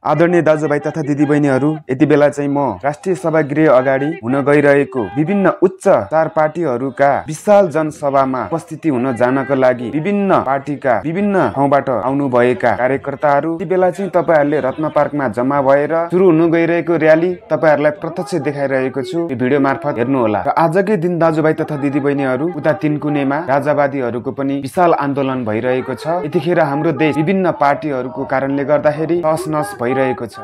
आदरणीय दाजुभाइ तथा दिदीबहिनीहरू, यति बेला चाहिँ म राष्ट्रिय सभागृह अगाडि हुन गइरहेको विभिन्न उच्च चार पार्टीहरूका विशाल जनसभामा उपस्थिति हुन जानको लागि विभिन्न पार्टीका विभिन्न ठाउँबाट आउनुभएका कार्यकर्ताहरू यति बेला चाहिँ तपाईहरुले रत्न पार्कमा जम्मा भएर सुरु हुन गइरहेको र्याली तपाईहरुलाई प्रत्यक्ष देखाइरहेको छु। यो भिडियो मार्फत हेर्नु होला। र आजकै दिन दाजुभाइ तथा दिदीबहिनीहरू, उता तीनकुनेमा राजावादीहरूको पनि विशाल आन्दोलन भइरहेको छ। यतिखेर हाम्रो देश विभिन्न पार्टीहरूको कारणले गर्दाखेरि तसनस भइरहेको छ।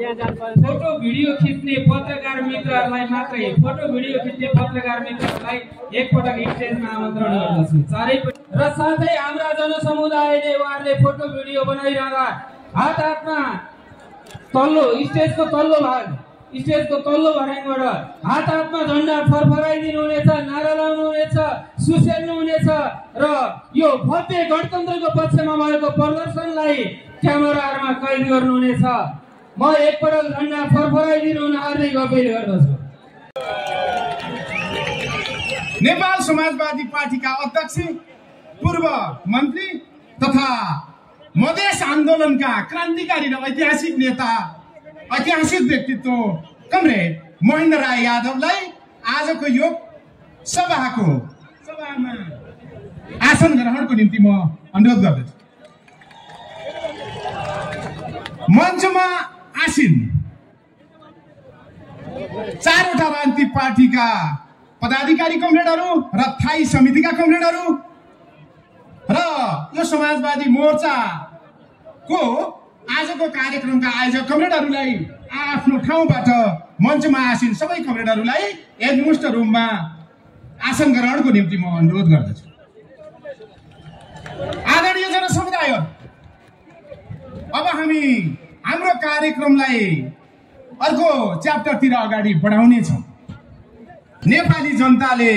फोटो भिडियो खिच्ने पत्रकार मित्रहरूलाई मात्रै फोटो भिडियो खिच्ने पत्रकार मित्रहरूलाई एकपटक स्टेजमा आमन्त्रण गर्दछु र साथै हाम्रा जनसमुदायले उहाँहरूले फोटो भिडियो बनाइरहँदा हात हातमा स्टेजको तल्लो भागबाट हात हातमा झण्डा फरफराइदिनु हुनेछ, नारा लाउनु हुनेछ, सुसेल्नु हुनेछ र यो भव्य गणतन्त्रको पक्षमा भएको प्रदर्शनलाई क्यामेरामा कैद गर्नुहुनेछ। म एकपटक झण्डा फरफराइदिनु हुन हार्दिक अपील गर्दछु। नेपाल समाजवादी पार्टीका अध्यक्ष, पूर्व मन्त्री तथा मधेस आन्दोलनका क्रान्तिकारी र ऐतिहासिक नेता, ऐतिहासिक व्यक्तित्व कमरेड महेन्द्र राय यादवलाई आजको यो सभामा आसन ग्रहणको निम्ति म अनुरोध गर्दछु। मञ्चमा आसीन चारवटा राजनीतिक पार्टीका पदाधिकारी कमरेडहरू र थाई समितिका कमरेडहरू र यो समाजवादी मोर्चाको आजको कार्यक्रमका आयोजक कमरेडहरूलाई आफ्नो ठाउँबाट मञ्चमा आसीन सबै कमरेडहरूलाई एकमुष्ट रूपमा आसन ग्रहणको निम्ति म अनुरोध गर्दछु। आदरणीय जनसमुदाय, अब हामी हाम्रो कार्यक्रमलाई अर्को च्याप्टरतिर अगाडि बढाउनेछौँ। नेपाली जनताले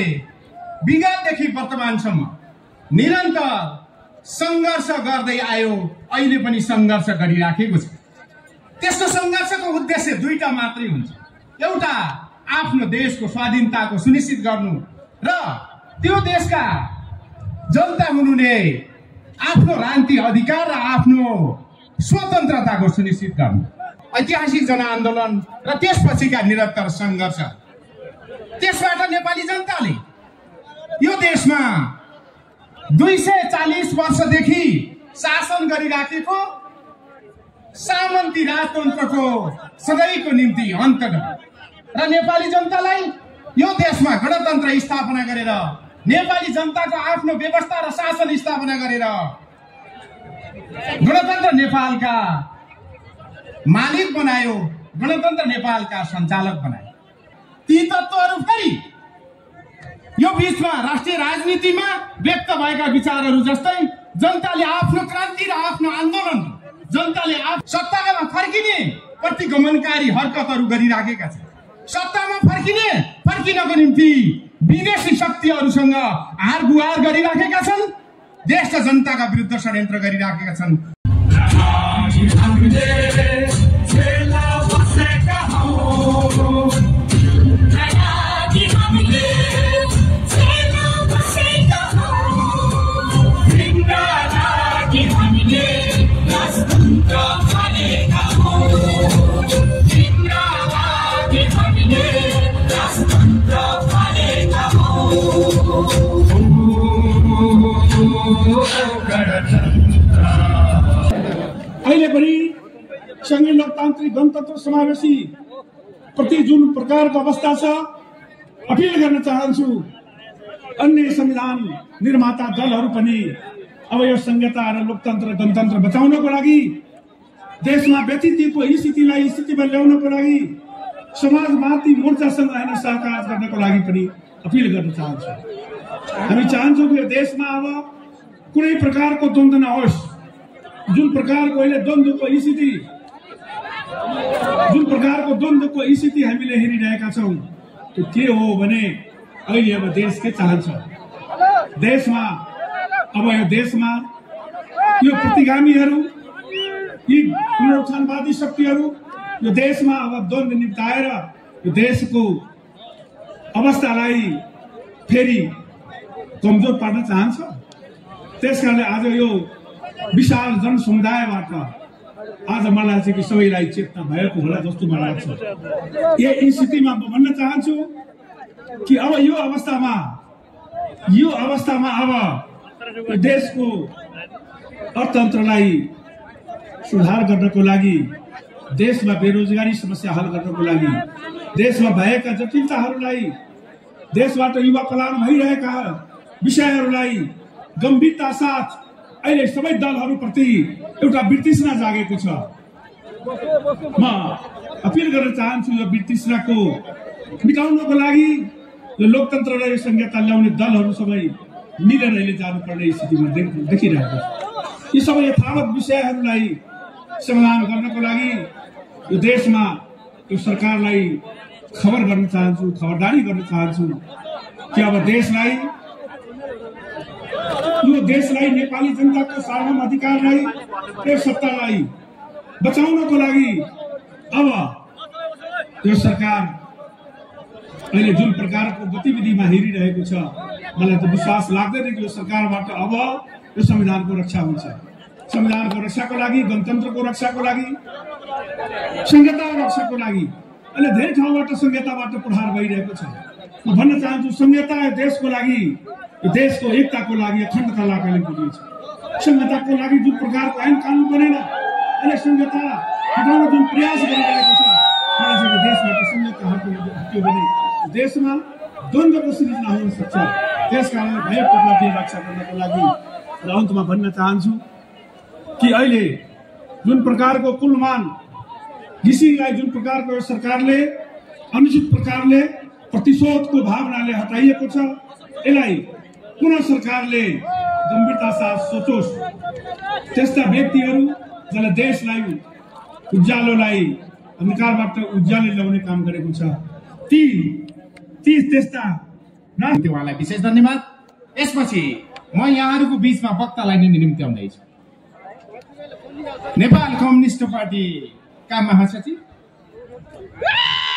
विगतदेखि वर्तमानसम्म निरन्तर सङ्घर्ष गर्दै आयो, अहिले पनि सङ्घर्ष गरिराखेको छ। त्यस्तो सङ्घर्षको उद्देश्य दुईटा मात्रै हुन्छ। एउटा आफ्नो देशको स्वाधीनताको सुनिश्चित गर्नु र त्यो देशका जनता हुनुले आफ्नो राजनीतिक अधिकार र आफ्नो स्वतन्त्रताको सुनिश्चित गर्नु। ऐतिहासिक जनआन्दोलन र त्यसपछिका निरन्तर सङ्घर्ष, त्यसबाट नेपाली जनताले यो देशमा 240 वर्षदेखि शासन गरिराखेको सामन्ती राजतन्त्रको सदैवको निम्ति अन्त गर्यो र नेपाली जनतालाई यो देशमा गणतन्त्र स्थापना गरेर नेपाली जनताको आफ्नो व्यवस्था र शासन स्थापना गरेर गणतन्त्र नेपालका मालिक बनायो, गणतन्त्र नेपालका सञ्चालक बनायो। ती तत्त्वहरू फेरि यो बीचमा राष्ट्रिय राजनीतिमा व्यक्त भएका विचारहरू जस्तै जनताले आफ्नो क्रान्ति र आफ्नो आन्दोलन, जनताले सत्तामा फर्किने प्रतिगमनकारी हरकतहरू गरिराखेका छन्। सत्तामा फर्किनको निम्ति विदेशी शक्तिहरूसँग हारगुहार गरिराखेका छन्, देश र जनताका विरुद्ध षड्यन्त्र गरिराखेका छन्। अहिले पनि संघीय लोकतान्त्रिक गणतन्त्र समावेशी प्रति जुन प्रकारको अवस्था छ, अपिल गर्न चाहन्छु अन्य संविधान निर्माता दलहरू पनि अब यो संहिता र लोकतन्त्र गणतन्त्र बचाउनको लागि, देशमा व्यतिथिको स्थितिमा ल्याउनको लागि समाजवादी मोर्चासँग होइन सहकार गर्नको लागि पनि अपिल गर्न चाहन्छु। हामी चाहन्छौँ कि यो देशमा अब कुनै प्रकारको द्वन्द्व नहोस्। जुन प्रकारको अहिले द्वन्द्वको स्थिति हामीले हेरिरहेका छौँ, त्यो के हो भने अहिले अब देश के चाहन्छ, देशमा यो प्रतिगामीहरू, यी पुनरुत्थानवादी शक्तिहरू यो देशमा अब द्वन्द्व निम्ताएर यो देशको अवस्थालाई फेरि कमजोर पार्न चाहन्छ। त्यसकारणले आज यो विशाल जनसमुदायबाट आज मलाई चाहिँ कि सबैलाई चेतना भएको होला जस्तो मलाई लाग्छ। यही स्थितिमा म भन्न चाहन्छु कि अब यो अवस्थामा अब देशको अर्थतन्त्रलाई सुधार गर्नको लागि, देशमा बेरोजगारी समस्या हल गर्नको लागि, देशमा भएका जटिलताहरूलाई, देशबाट युवा पलायन भइरहेका विषयहरूलाई गम्भीरता साथ अहिले सबै दलहरूप्रति एउटा वितृष्णा जागेको छ। म अपिल गर्न चाहन्छु यो वितृष्णाको मिटाउनको लागि यो लोकतन्त्र र यो संहिता ल्याउने दलहरू सबै मिलेर अहिले जानुपर्ने स्थितिमा देखिरहेको छ। यी सबै यथावत विषयहरूलाई समाधान गर्नको लागि यो देशमा यो सरकारलाई खबर गर्न चाहन्छु, खबरदारी गर्न चाहन्छु कि अब देशलाई नेपाली जनताको सार्वभौम अधिकारलाई र सत्तालाई बचाउनको लागि अब यो सरकार अहिले जुन प्रकारको गतिविधिमा हिँडिरहेको छ, मलाई त विश्वास लाग्दैन कि यो सरकारबाट अब यो संविधानको रक्षा हुन्छ। संविधानको रक्षाको लागि, गणतन्त्रको रक्षाको लागि, संहिताको रक्षाको लागि अहिले धेरै ठाउँबाट संहिताबाट प्रहार भइरहेको छ। म भन्न चाहन्छु संहिता देशको लागि, देशको एकताको लागि, अखण्डताको लागि पुगेको छ। संहिताको लागि जुन प्रकारको ऐन कानुन बनेन, अहिले संहिता हटाउन जुन प्रयास गरिरहेको छ, मलाई चाहिँ देशबाट संहिता हट्यो भने देशमा द्वन्द्वको सृजना हुन सक्छ। त्यसकारण भएको उपलब्धि रक्षा गर्नको लागि र अन्तमा भन्न चाहन्छु कि अहिले जुन प्रकारको कुलमान घिसिङलाई जुन प्रकारको सरकारले अनुचित प्रकारले प्रतिशोधको भावनाले हटाइएको छ, यसलाई पुनः सरकारले गम्भीरता साथ सोचोस्। त्यस्ता व्यक्तिहरू जसले देशलाई उज्यालोलाई अन्धकारबाट उज्यालो ल्याउने काम गरेको छ, त्यस्ता उहाँलाई विशेष धन्यवाद। यसपछि म यहाँहरूको बीचमा वक्तालाई निम्त्याउँदैछु। नेपाल कम्युनिस्ट पार्टीका महासचिव,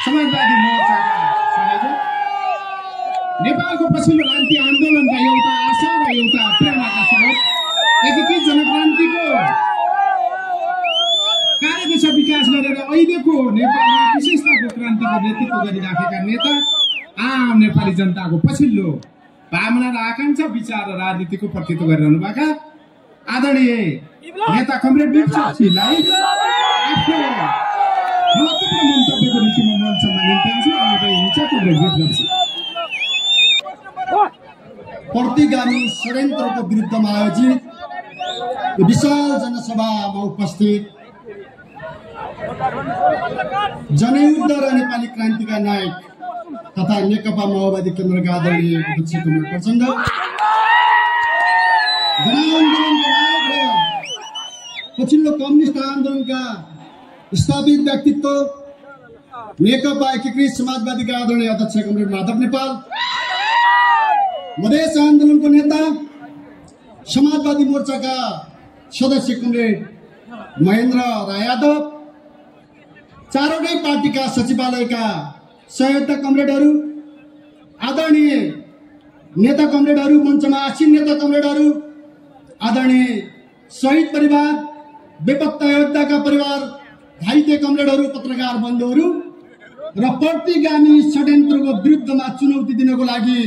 समाजवादी मोर्चाका संयोजक, नेपालको पछिल्लो क्रान्ति आन्दोलनका एउटा आशा र एउटा प्रेरणाका स्रोत, एकीकृत जनक्रान्तिको कार्यदशा विकास गरेर अहिलेको नेपालमा विशेषताको क्रान्तिको नेतृत्व गरिराखेका नेता, आम नेपाली जनताको पछिल्लो भावना र आकांक्षा, विचार र राजनीतिको प्रतित्व गरिरहनुभएका आदरणीय नेता कमरेड विपक्षीलाई आफ्नो महत्त्वपूर्ण मन्तव्यको नीतिमा मञ्चमा निम्त्याउँछु। प्रतिगामी षड्यन्त्रको विरुद्धमा आयोजित विशाल जनसभामा उपस्थित जनयुद्ध र नेपाली क्रान्तिका नायक तथा नेकपा माओवादी केन्द्रका आदरणीय अध्यक्ष कुमार प्रचण्ड, जनआन्दोलनका नायक र पछिल्लो कम्युनिस्ट आन्दोलनका स्थापित व्यक्तित्व नेकपा एकीकृत समाजवादीका आदरणीय अध्यक्ष कमरेड माधव नेपाल, मधेस आन्दोलनको नेता समाजवादी मोर्चाका सदस्य कमरेड महेन्द्र राय यादव, चारवटै पार्टीका सचिवालयका सहयोगका कमरेडहरू, आदरणीय नेता कमरेडहरू, मञ्चमा आसीन नेता कमरेडहरू, आदरणीय शहीद परिवार, बेपत्ता योद्धाका परिवार, घाइते कमरेडहरू, पत्रकार बन्धुहरू र प्रतिगामी षड्यन्त्रको विरुद्धमा चुनौती दिनको लागि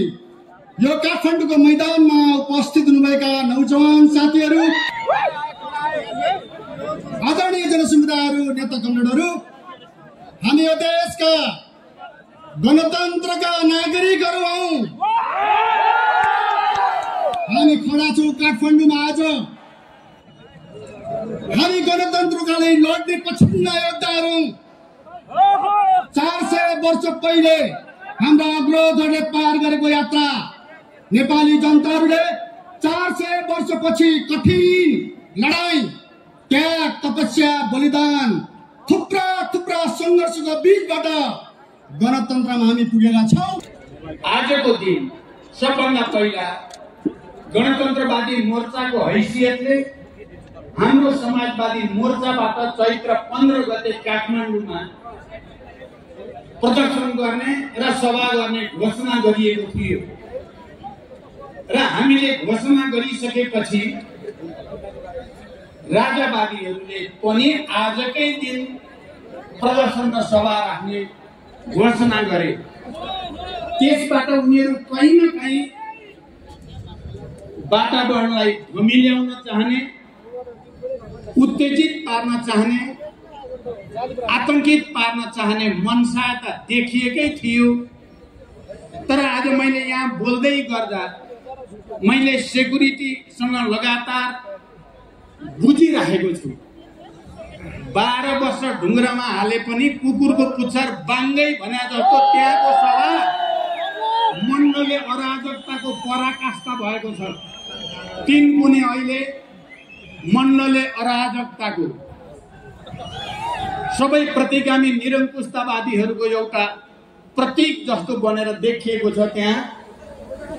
यो काठमाडौँको मैदानमा उपस्थित हुनुभएका नौजवान साथीहरू, आदरणीय जनसमुदायहरू, नेता कमरेडहरू, हामी यो देशका गणतन्त्रका नागरिकहरू हौं। हामी खडा छौं काठमाडौँमा आज। हामी गणतन्त्रका लागि लड्ने पछिल्ला योद्धाहरू। 400 वर्ष पहिले हाम्रा अग्रजहरूले पार गरेको यात्रा नेपाली जनताहरूले 400 वर्षपछि कठिन लडाई, त्याग, तपस्या, बलिदान, थुप्रा सङ्घर्षको बीचबाट गणतन्त्रमा हामी पुगेका छौं। आजको दिन सबभन्दा पहिला गणतन्त्रवादी मोर्चाको हैसियतले हाम्रो समाजवादी मोर्चाबाट चैत्र 15 गते काठमाडौँमा प्रदर्शन गर्ने र सभा गर्ने घोषणा गरिएको थियो र हामीले घोषणा गरिसकेपछि राजावादीहरूले पनि आजकै दिन प्रदर्शन र सभा राख्ने घोषणा गरे। त्यसबाट उनीहरू कहीँ न कहीँ वातावरणलाई धमिल्याउन चाहने, उत्तेजित पार्न चाहने, आतंकित पार्न चाहने मनसा त देखिएकै थियो। तर आज मैले यहाँ बोल्दै गर्दा मैले सेक्युरिटीसँग लगातार बुझिरहेको छु। 12 वर्ष ढुङ्ग्रामा हाले पनि कुकुरको पुच्छर बाङ्गै भने जस्तो त्यहाँको सभा मण्डले अराजकताको पराकाष्ठा भएको छ। तिनकुने अहिले मण्डले अराजकताको सबै प्रतिगामी निरङ्कुशतावादीहरूको एउटा प्रतीक जस्तो बनेर देखिएको छ।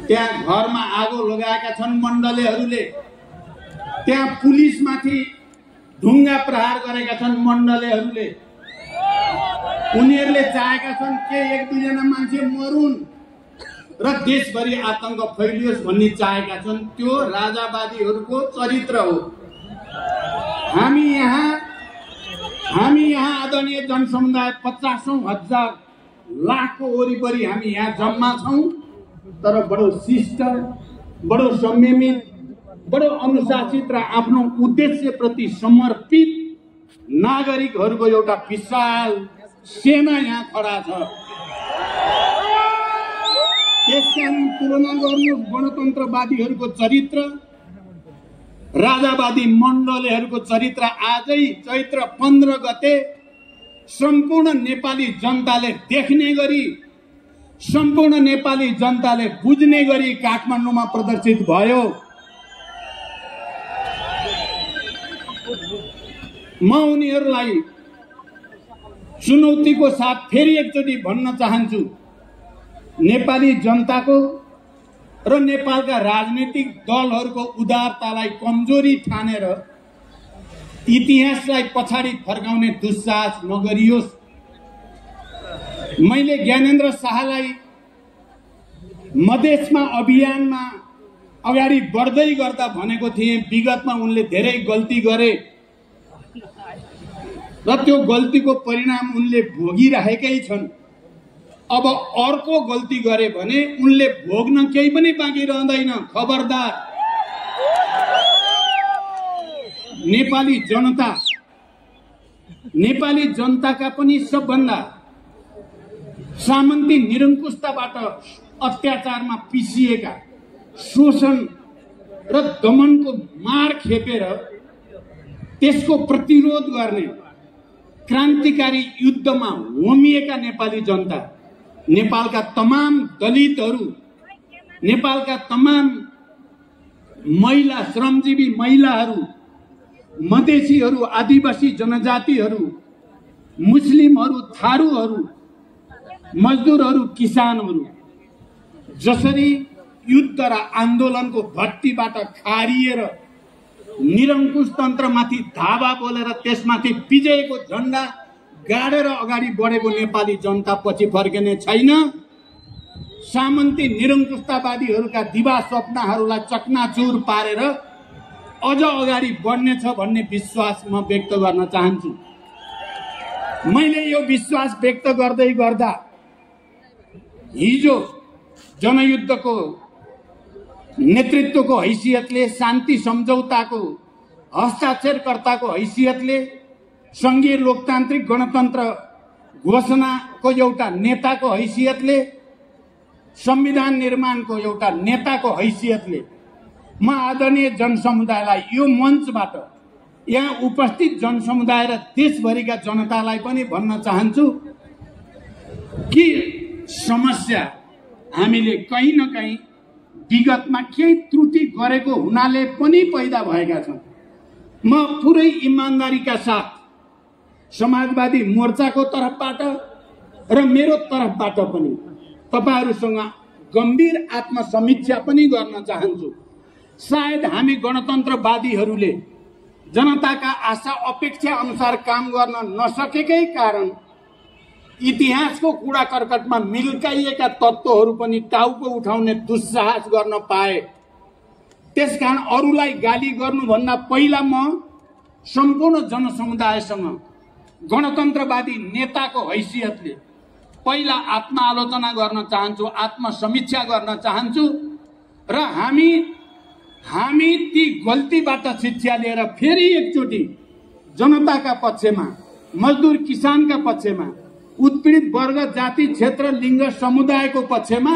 त्यहाँ घरमा आगो लगाएका छन् मण्डलेहरूले। त्यहाँ पुलिसमाथि ढुङ्गा प्रहार गरेका छन् मण्डलेहरूले। उनीहरूले चाहेका छन् के 1-2 जना मान्छे मरुन् र देशभरि आतंक फैलियोस् भन्ने चाहेका छन्। त्यो राजावादीहरूको चरित्र हो। हामी यहाँ आदरणीय जनसमुदाय 50,000 लाखको वरिपरि हामी यहाँ जम्मा छौँ। तर बडो शिष्ट, बडो संयमित, बडो अनुशासित र आफ्नो उद्देश्यप्रति समर्पित नागरिकहरूको एउटा विशाल सेना यहाँ खडा छ। त्यसकारण तुलना गर्नु गणतन्त्रवादीहरूको चरित्र राजावादी मण्डलेहरूको चरित्र आजै चैत्र 15 गते सम्पूर्ण नेपाली जनताले देख्ने गरी, सम्पूर्ण नेपाली जनताले बुझ्ने गरी काठमाडौँमा प्रदर्शित भयो। म उनीहरूलाई चुनौतीको साथ फेरि एकचोटि भन्न चाहन्छु, नेपाली जनताको र नेपालका राजनीतिक दलहरूको उदारतालाई कमजोरी ठानेर इतिहासलाई पछाडि फर्काउने दुस्साहस नगरियोस्। मैले ज्ञानेन्द्र शाहलाई मधेसमा अभियानमा अगाडि बढ्दै गर्दा भनेको थिएँ, विगतमा उनले धेरै गल्ती गरे र त्यो गल्तीको परिणाम उनले भोगिरहेकै छन्। अब अर्को गल्ती गरे भने उनले भोग्न केही पनि बाँकी रहँदैन। खबरदार। नेपाली जनताका पनि सबभन्दा सामन्ती निरङ्कुशताबाट अत्याचारमा पिसिएका, शोषण र दमनको मार खेपेर त्यसको प्रतिरोध गर्ने क्रान्तिकारी युद्धमा होमिएका नेपाली जनता, नेपालका तमाम दलितहरू, नेपालका तमाम महिला, श्रमजीवी महिलाहरू, मधेसीहरू, आदिवासी जनजातिहरू, मुस्लिमहरू, थारूहरू, मजदुरहरू, किसानहरू जसरी युद्ध र आन्दोलनको भट्टीबाट खारिएर निरङ्कुश तन्त्रमाथि धावा बोलेर त्यसमाथि विजयको झण्डा गाडेर अगाडि बढेको नेपाली जनता पछि फर्किने छैन। सामन्ती निरङ्कुशतावादीहरूका दिवा स्वप्नहरूलाई चकनाचुर पारेर अझ अगाडि बढ्नेछ भन्ने विश्वास म व्यक्त गर्न चाहन्छु। मैले यो विश्वास व्यक्त गर्दै गर्दा हिजो जनयुद्धको नेतृत्वको हैसियतले, शान्ति सम्झौताको हस्ताक्षरकर्ताको हैसियतले, संघीय लोकतान्त्रिक गणतन्त्र घोषणाको एउटा नेताको हैसियतले, संविधान निर्माणको एउटा नेताको हैसियतले म आदरणीय जनसमुदायलाई यो मञ्चबाट, यहाँ उपस्थित जनसमुदाय र देशभरिका जनतालाई पनि भन्न चाहन्छु कि समस्या हामीले कहीँ न कहीँ विगतमा केही त्रुटि गरेको हुनाले पनि पैदा भएका छन्। म पुरै इमानदारीका साथ समाजवादी मोर्चाको तर्फबाट र मेरो तर्फबाट पनि तपाईहरुसँग गम्भीर आत्मसमीक्षा पनि गर्न चाहन्छु। सायद हामी गणतन्त्रवादीहरूले जनताका आशा अपेक्षा अनुसार काम गर्न नसकेकै कारण इतिहासको कूडा कर्कटमा मिल्काइएका तत्त्वहरू पनि टाउको उठाउने दुस्साहस गर्न पाए। त्यसकारण अरूलाई गाली गर्नुभन्दा पहिला म सम्पूर्ण जनसमुदायसँग गणतन्त्रवादी नेताको हैसियतले पहिला आत्मआलोचना गर्न चाहन्छु, आत्मसमीक्षा गर्न चाहन्छु र हामी ती गल्तीबाट शिक्षा लिएर फेरि एकचोटि जनताका पक्षमा, मजदुर किसानका पक्षमा, उत्पीडित वर्ग, जाति, क्षेत्र, लिङ्ग, समुदायको पक्षमा,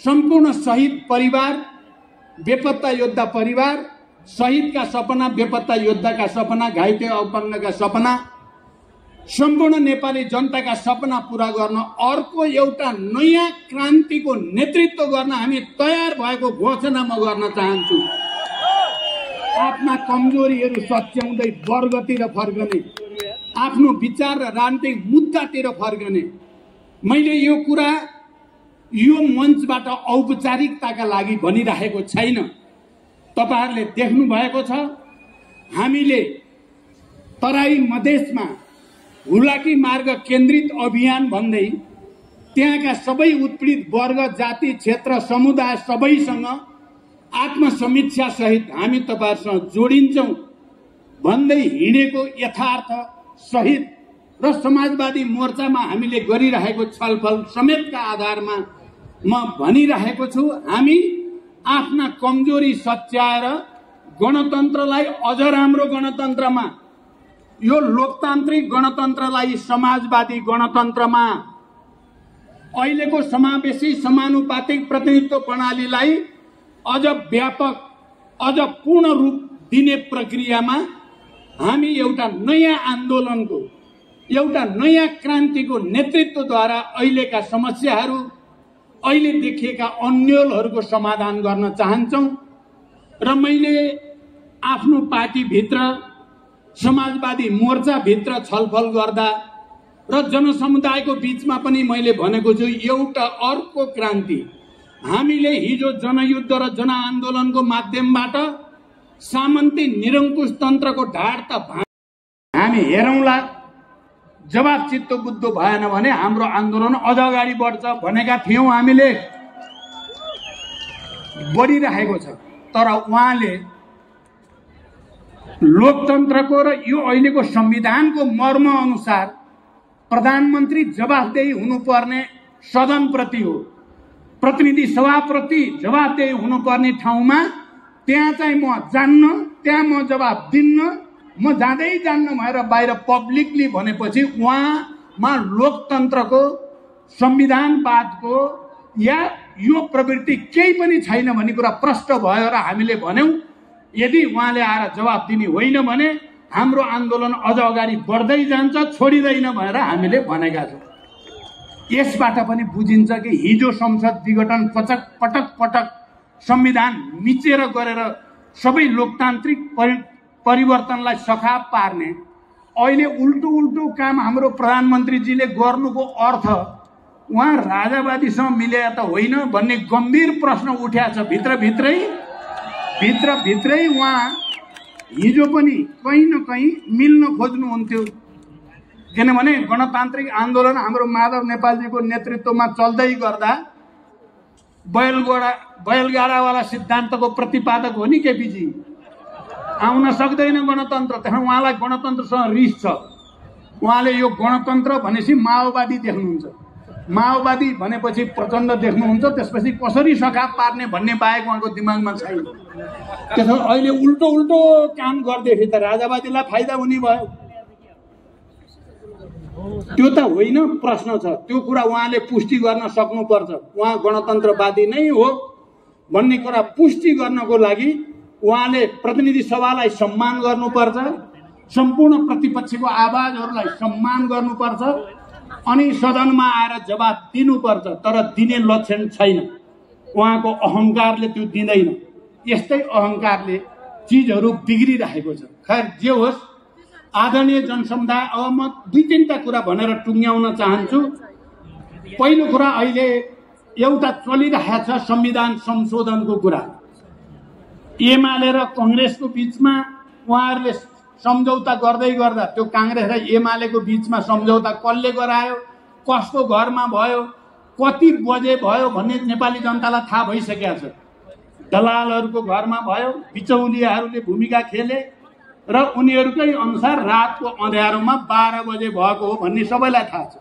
सम्पूर्ण शहीद परिवार, बेपत्ता योद्धा परिवार शहीदका सपना, बेपत्ता योद्धाका सपना, घाइते अपङ्गका सपना, सम्पूर्ण नेपाली जनताका सपना पूरा गर्न अर्को एउटा नयाँ क्रान्तिको नेतृत्व गर्न हामी तयार भएको घोषणा म गर्न चाहन्छु। आफ्ना कमजोरीहरू सच्याउँदै वर्गतिर फर्कने, आफ्नो विचार र राजनीतिक मुद्दातिर फर्कने। मैले यो कुरा यो मञ्चबाट औपचारिकताका लागि भनिरहेको छैन। तपाईहरुले देख्नु भएको छ, हामीले तराई मधेसमा हुलाकी मार्ग केन्द्रित अभियान भन्दै त्यहाँका सबै उत्पीडित वर्ग, जाति, क्षेत्र, समुदाय सबैसँग आत्मसमीक्षा सहित हामी तपाईहरुसँग जोडिन्छौं भन्दै हिँडेको यथार्थ सहित र समाजवादी मोर्चामा हामीले गरिरहेको छलफल समेतका आधारमा म भनिरहेको छु, हामी आफ्ना कमजोरी सच्याएर गणतन्त्रलाई अझ राम्रो गणतन्त्रमा, यो लोकतान्त्रिक गणतन्त्रलाई समाजवादी गणतन्त्रमा, अहिलेको समावेशी समानुपातिक प्रतिनिधित्व प्रणालीलाई अझ व्यापक, अझ पूर्ण रूप दिने प्रक्रियामा हामी एउटा नयाँ आन्दोलनको, एउटा नयाँ क्रान्तिको नेतृत्वद्वारा अहिलेका समस्याहरू, अहिले देखिएका अन्योलहरूको समाधान गर्न चाहन्छौं। र मैले आफ्नो पार्टीभित्र, समाजवादी मोर्चाभित्र छलफल गर्दा र जनसमुदायको बीचमा पनि मैले भनेको छु, एउटा अर्को क्रान्ति हामीले हिजो जनयुद्ध र जनआन्दोलनको माध्यमबाट सामन्ती निरङ्कुश तन्त्रको ढाड त हामी हेरौँला, जवाब चित्त बुद्ध भएन भने हाम्रो आन्दोलन अझ अगाडि बढ्छ भनेका थियौं। हामीले बढिरहेको छ, तर उहाँले लोकतन्त्रको र यो अहिलेको संविधानको मर्म अनुसार प्रधानमन्त्री जवाफदेही हुनुपर्ने सदनप्रति हो, प्रतिनिधि सभाप्रति जवाफदेही हुनुपर्ने ठाउँमा त्यहाँ चाहिँ म जान्न, त्यहाँ म जवाफ दिन्न, म जाँदै जान्न भएर बाहिर पब्लिकली भनेपछि उहाँमा लोकतन्त्रको, संविधानवादको या यो प्रवृत्ति केही पनि छैन भन्ने कुरा प्रष्ट भयो र हामीले भन्यौं, यदि उहाँले आएर जवाफ दिने होइन भने हाम्रो आन्दोलन अझ अगाडि बढ्दै जान्छ, छोडिँदैन भनेर हामीले भनेका छौं। यसबाट पनि बुझिन्छ कि हिजो संसद विघटन पटक पटक संविधान मिचेर गरेर सबै लोकतान्त्रिक परिवर्तनलाई सखाप पार्ने, अहिले उल्टो उल्टो काम हाम्रो प्रधानमन्त्रीजीले गर्नुको अर्थ उहाँ राजावादीसँग मिलेर त होइन भन्ने गम्भीर प्रश्न उठ्याछ। भित्रभित्रै उहाँ हिजो पनि कहीँ न कहीँ मिल्न खोज्नुहुन्थ्यो, किनभने गणतान्त्रिक आन्दोलन हाम्रो माधव नेपालजीको नेतृत्वमा चल्दै गर्दा बैलगाडावाला सिद्धान्तको प्रतिपादक हो नि केपीजी, आउन सक्दैन गणतन्त्र। त्यहाँ उहाँलाई गणतन्त्रसँग रिस छ। उहाँले यो गणतन्त्र भनेपछि माओवादी देख्नुहुन्छ, माओवादी भनेपछि प्रचण्ड देख्नुहुन्छ, त्यसपछि कसरी सखाप पार्ने भन्ने बाहेक उहाँको दिमागमा छैन। त्यसो अहिले उल्टो उल्टो काम गर्दैखेरि त राजावादीलाई फाइदा हुने भयो, त्यो त होइन प्रश्न छ। त्यो कुरा उहाँले पुष्टि गर्न सक्नुपर्छ। उहाँ गणतन्त्रवादी नै हो भन्ने कुरा पुष्टि गर्नको लागि उहाँले प्रतिनिधि सभालाई सम्मान गर्नुपर्छ, सम्पूर्ण प्रतिपक्षको आवाजहरूलाई सम्मान गर्नुपर्छ अनि सदनमा आएर जवाब दिनुपर्छ। तर दिने लक्षण छैन, उहाँको अहंकारले त्यो दिँदैन। यस्तै अहंकारले चीजहरू बिग्रिरहेको छ। खैर जे होस्, आदरणीय जनसमुदाय, अब म दुई तीनटा कुरा भनेर टुङ्ग्याउन चाहन्छु। पहिलो कुरा, अहिले एउटा चलिरहेछ संविधान संशोधनको कुरा। एमाले र कांग्रेसको बीचमा उहाँहरूले सम्झौता गर्दै गर्दा त्यो कांग्रेस र एमालेको बीचमा सम्झौता कसले गरायो, कसको घरमा भयो, कति बजे भयो भन्ने नेपाली जनतालाई थाहा भइसकेको छ। दलालहरूको घरमा भयो, बिचौलियाहरूले भूमिका खेले र उनीहरूकै अनुसार रातको अँध्यारोमा 12 बजे भएको हो भन्ने सबैलाई थाहा छ।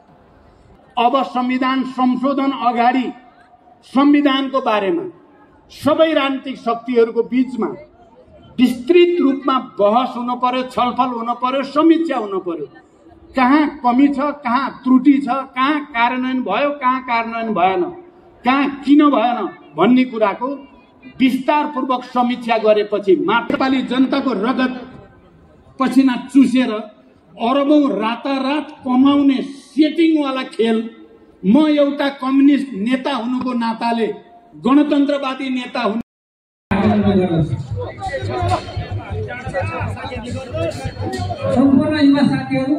अब संविधान संशोधन अगाडि संविधानको बारेमा सबै राजनीतिक शक्तिहरूको बीचमा विस्तृत रूपमा बहस हुन पर्यो, छलफल हुन पर्यो, समीक्षा हुन पर्यो। कहाँ कमी छ, कहाँ त्रुटि छ, कहाँ कार्यान्वयन भयो, कहाँ कार्यान्वयन भएन, कहाँ किन भएन भन्ने कुराको विस्तारपूर्वक समीक्षा गरेपछि नेपाली जनताको रगत पसिना चुसेर अरबौं रातारात कमाउने सेटिङवाला खेल म एउटा कम्युनिस्ट नेता हुनुको नाताले गणतन्त्रवादी नेता हुनु सम्पूर्ण युवा साथीहरू